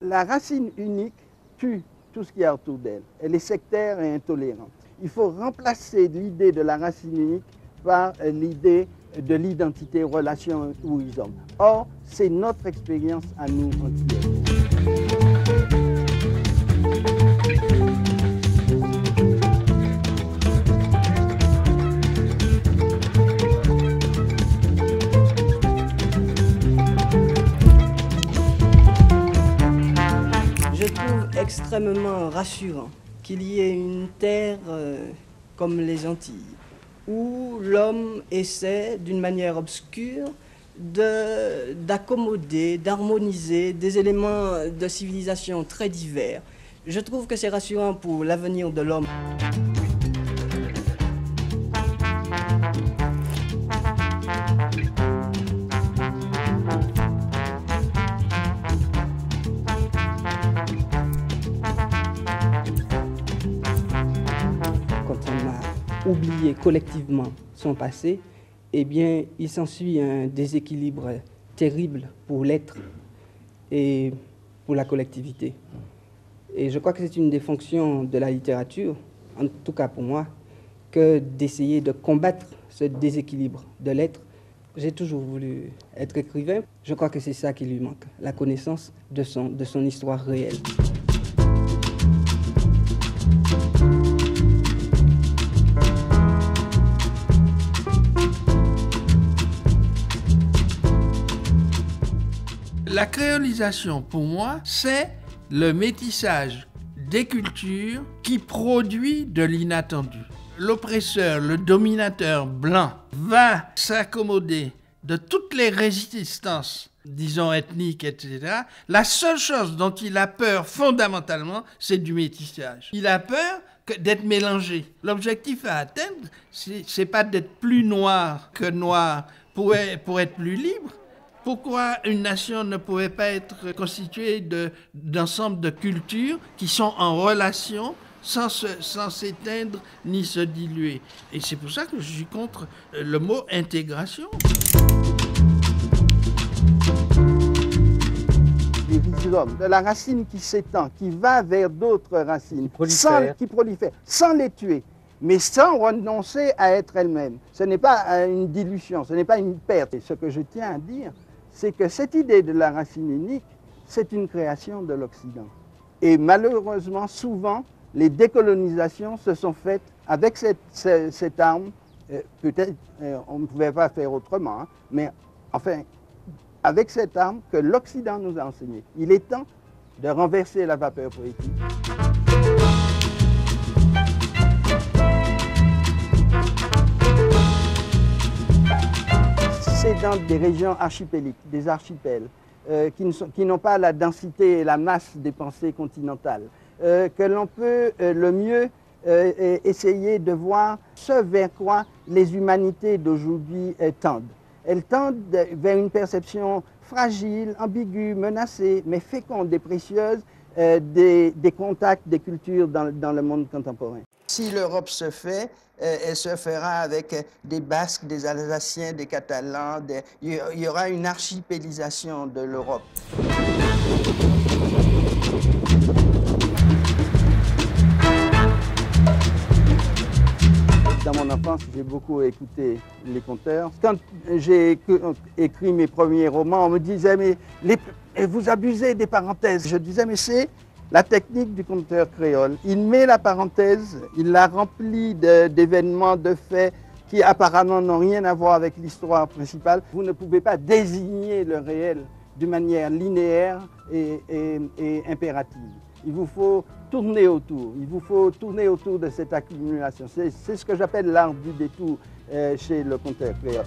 La racine unique tue tout ce qu'il y a autour d'elle. Elle est sectaire et intolérante. Il faut remplacer l'idée de la racine unique par l'idée de l'identité, relation ou isome. Or, c'est notre expérience à nous entiers. Je trouve extrêmement rassurant qu'il y ait une terre comme les Antilles, où l'homme essaie d'une manière obscure d'accommoder, d'harmoniser des éléments de civilisation très divers. Je trouve que c'est rassurant pour l'avenir de l'homme. Quand on a oublié collectivement son passé, eh bien, il s'ensuit un déséquilibre terrible pour l'être et pour la collectivité. Et je crois que c'est une des fonctions de la littérature, en tout cas pour moi, que d'essayer de combattre ce déséquilibre de l'être. J'ai toujours voulu être écrivain. Je crois que c'est ça qui lui manque, la connaissance de son histoire réelle. La créolisation, pour moi, c'est le métissage des cultures qui produit de l'inattendu. L'oppresseur, le dominateur blanc va s'accommoder de toutes les résistances, disons ethniques, etc. La seule chose dont il a peur fondamentalement, c'est du métissage. Il a peur d'être mélangé. L'objectif à atteindre, c'est pas d'être plus noir que noir pour être plus libre. Pourquoi une nation ne pouvait pas être constituée d'ensemble de cultures qui sont en relation sans s'éteindre ni se diluer? Et c'est pour ça que je suis contre le mot intégration. Des rhizomes, de la racine qui s'étend, qui va vers d'autres racines, qui prolifèrent, sans les tuer, mais sans renoncer à être elle-même. Ce n'est pas une dilution, ce n'est pas une perte. Et ce que je tiens à dire, c'est que cette idée de la racine unique, c'est une création de l'Occident. Et malheureusement, souvent, les décolonisations se sont faites avec cette arme. Peut-être on ne pouvait pas faire autrement, hein, mais enfin, avec cette arme que l'Occident nous a enseignée. Il est temps de renverser la vapeur poétique. C'est dans des régions archipéliques, des archipels, qui n'ont pas la densité et la masse des pensées continentales, que l'on peut le mieux essayer de voir ce vers quoi les humanités d'aujourd'hui tendent. Elles tendent vers une perception fragile, ambiguë, menacée, mais féconde et précieuse des contacts des cultures dans le monde contemporain. Si l'Europe se fait, elle se fera avec des Basques, des Alsaciens, des Catalans. Il y aura une archipélisation de l'Europe. Dans mon enfance, j'ai beaucoup écouté les conteurs. Quand j'ai écrit mes premiers romans, on me disait « mais vous abusez des parenthèses ». Je disais « mais c'est la technique du conteur créole. Il met la parenthèse, il la remplit d'événements, de faits qui apparemment n'ont rien à voir avec l'histoire principale. Vous ne pouvez pas désigner le réel d'une manière linéaire et impérative. Il vous faut tourner autour, de cette accumulation. C'est ce que j'appelle l'art du détour chez le conteur créole.